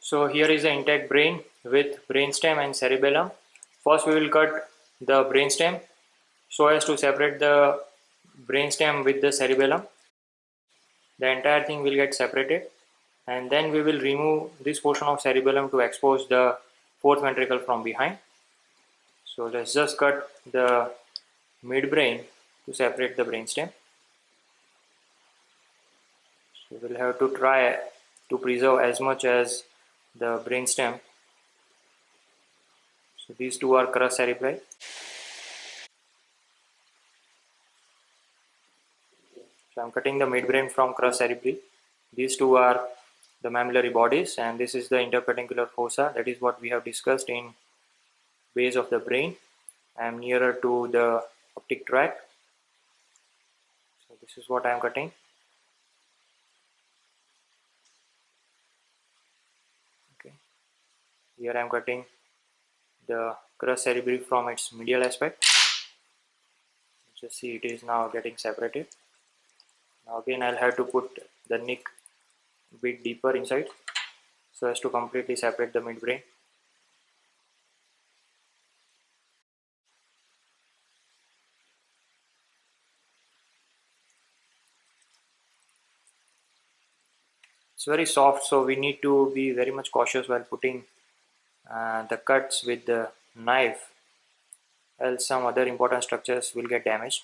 So here is the intact brain with brainstem and cerebellum. First we will cut the brainstem so as to separate the brainstem with the cerebellum. The entire thing will get separated, and then we will remove this portion of cerebellum to expose the fourth ventricle from behind. So let's just cut the midbrain to separate the brainstem. So we'll have to try to preserve as much as the brainstem. So these two are crus cerebri. So I'm cutting the midbrain from crus cerebri. These two are the mammillary bodies, and this is the interpedunculair fossa. That is what we have discussed in base of the brain. I am nearer to the optic tract. So this is what I am cutting. Okay. Here I am cutting the crus cerebri from its medial aspect. Just see, it is now getting separated. Now again I'll have to put the nick a bit deeper inside so as to completely separate the midbrain. It's very soft, so we need to be very much cautious while putting the cuts with the knife, else some other important structures will get damaged.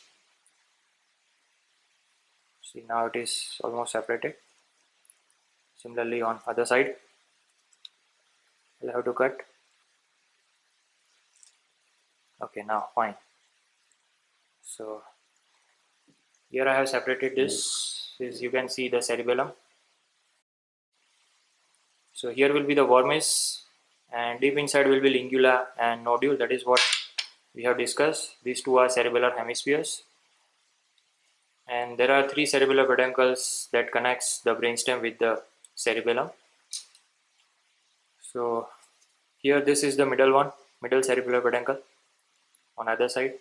See, now it is almost separated. Similarly on other side, I'll have to cut. Okay, now fine. So here I have separated this. As you can see, the cerebellum. So here will be the vermis, and deep inside will be lingula and nodule. That is what we have discussed. These two are cerebellar hemispheres, and there are three cerebellar peduncles that connects the brainstem with the cerebellum. So here this is the middle one, middle cerebellar peduncle on other side,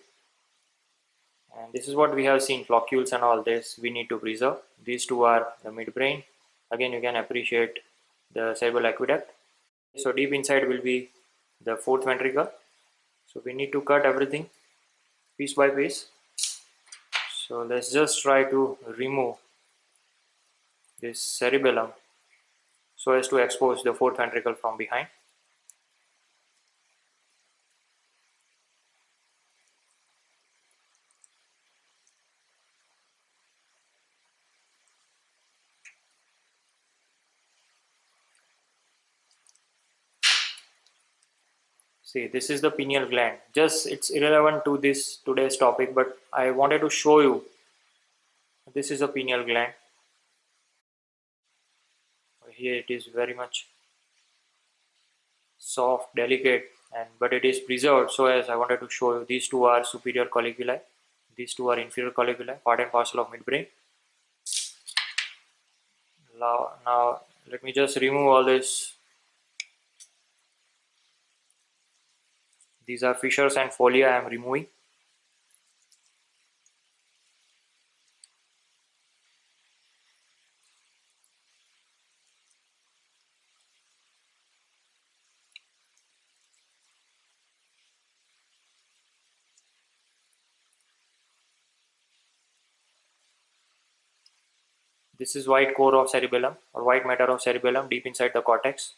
and this is what we have seen, floccules and all this we need to preserve. These two are the midbrain. Again, you can appreciate the cerebral aqueduct. So deep inside will be the fourth ventricle. So we need to cut everything piece by piece. So let's just try to remove this cerebellum so as to expose the fourth ventricle from behind. See, this is the pineal gland. Just it's irrelevant to this today's topic, but I wanted to show you this is a pineal gland. Here it is very much soft, delicate, and but it is preserved. So as I wanted to show you, these two are superior colliculi, these two are inferior colliculi, part and parcel of midbrain. Now let me just remove all this. These are fissures and folia I am removing. This is white core of cerebellum or white matter of cerebellum deep inside the cortex.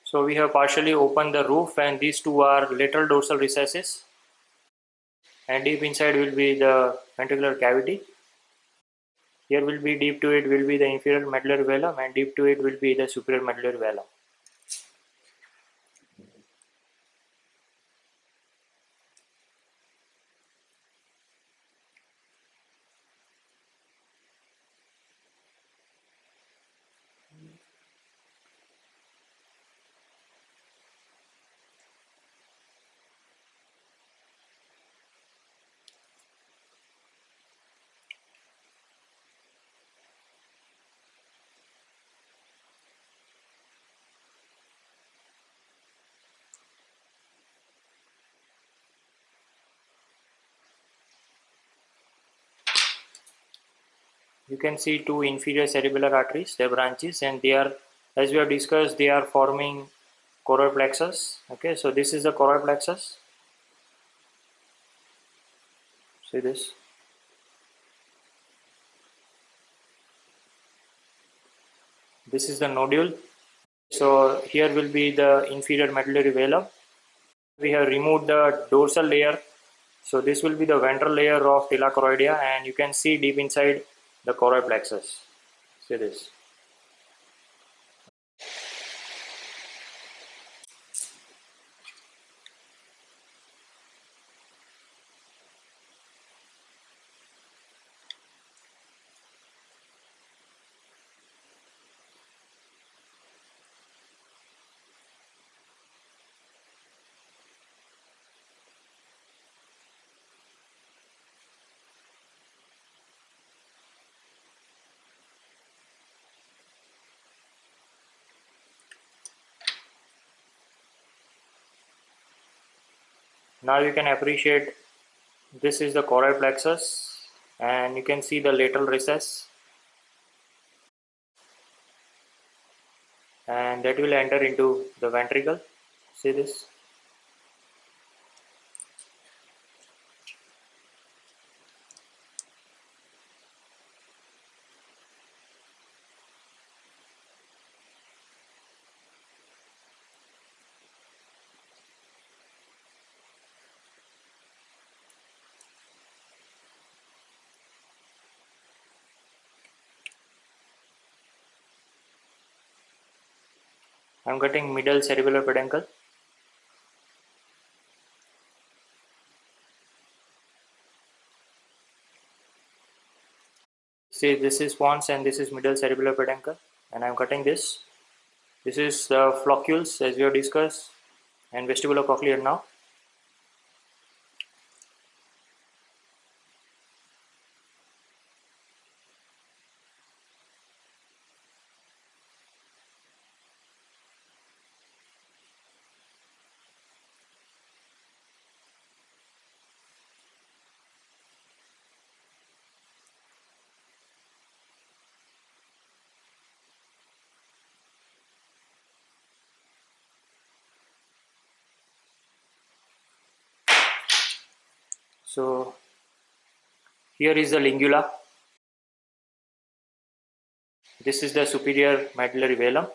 So we have partially opened the roof, and these two are lateral dorsal recesses, and deep inside will be the ventricular cavity. Here will be deep to it will be the inferior medullary velum, and deep to it will be the superior medullary velum. You can see two inferior cerebellar arteries, their branches, and they are, as we have discussed, they are forming choroid plexus. Okay, so this is the choroid plexus. See this. This is the nodule. So here will be the inferior medullary velum. We have removed the dorsal layer. So this will be the ventral layer of tila choroidea, and you can see deep inside the choroid plexus. See this. Now you can appreciate this is the choroid plexus, and you can see the lateral recess, and that will enter into the ventricle. See this. I am getting middle cerebellar peduncle. See, this is pons and this is middle cerebellar peduncle, and I am cutting this. This is the floccules, as we have discussed, and vestibulocochlear now. So here is the lingula. This is the superior medullary velum,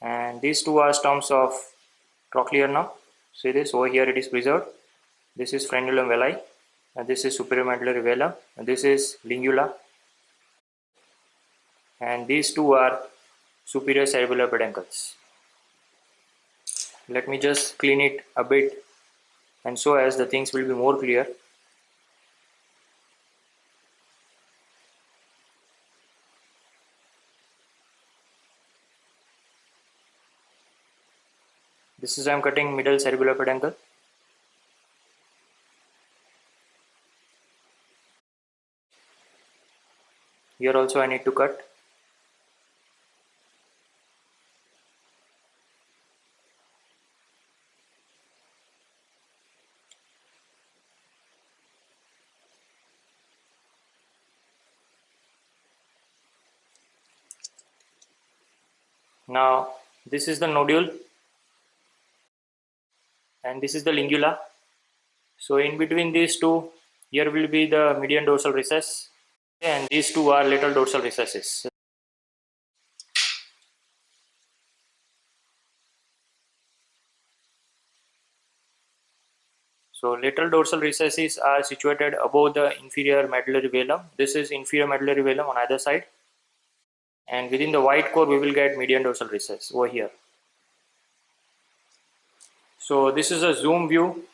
and these two are stumps of trochlear now. See this, over here it is preserved. This is frenulum veli, and this is superior medullary velum, and this is lingula, and these two are superior cerebellar peduncles. Let me just clean it a bit, and so as the things will be more clear. This is I am cutting middle cerebellar peduncle. Here also I need to cut. Now this is the nodule, and this is the lingula. So in between these two, here will be the median dorsal recess, and these two are lateral dorsal recesses. So lateral dorsal recesses are situated above the inferior medullary velum. This is inferior medullary velum on either side, and within the white core we will get median dorsal recess over here. So this is a zoom view.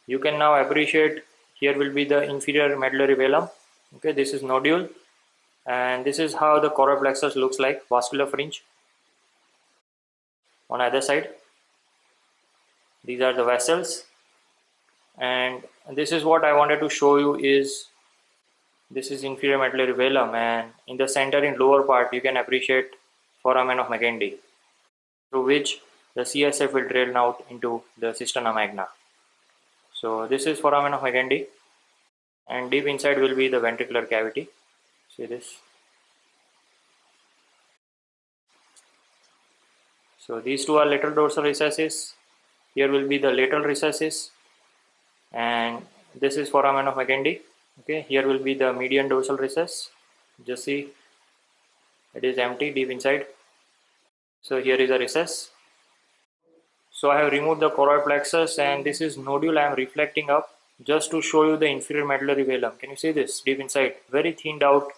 You can now appreciate, here will be the inferior medullary velum. Okay, this is nodule, and this is how the choroid plexus looks like, vascular fringe on either side. These are the vessels, and this is what I wanted to show you. Is this is inferior medullary velum, and in the center, in lower part, you can appreciate foramen of Magendie, through which the CSF will drain out into the cisterna magna. So this is foramen of Magendie, and deep inside will be the ventricular cavity. See this. So these two are lateral dorsal recesses. Here will be the lateral recesses, and this is foramen of Magendie. Okay, here will be the median dorsal recess. Just see, it is empty deep inside. So here is a recess. So I have removed the choroid plexus, and this is nodule I am reflecting up just to show you the inferior medullary velum. Can you see this deep inside? Very thinned out.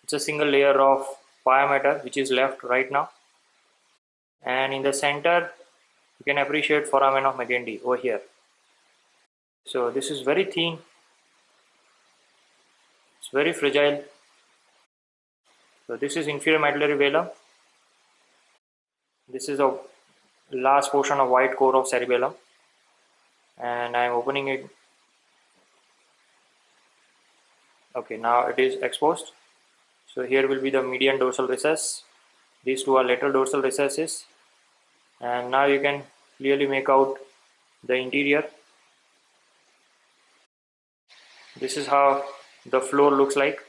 It's a single layer of pia mater which is left right now. And in the center, you can appreciate foramen of Magendie over here. So this is very thin. It's very fragile. So this is inferior medullary velum. This is a last portion of white core of cerebellum, and I am opening it. Okay, now it is exposed. So here will be the median dorsal recess. These two are lateral dorsal recesses, and now you can clearly make out the interior. This is how the floor looks like.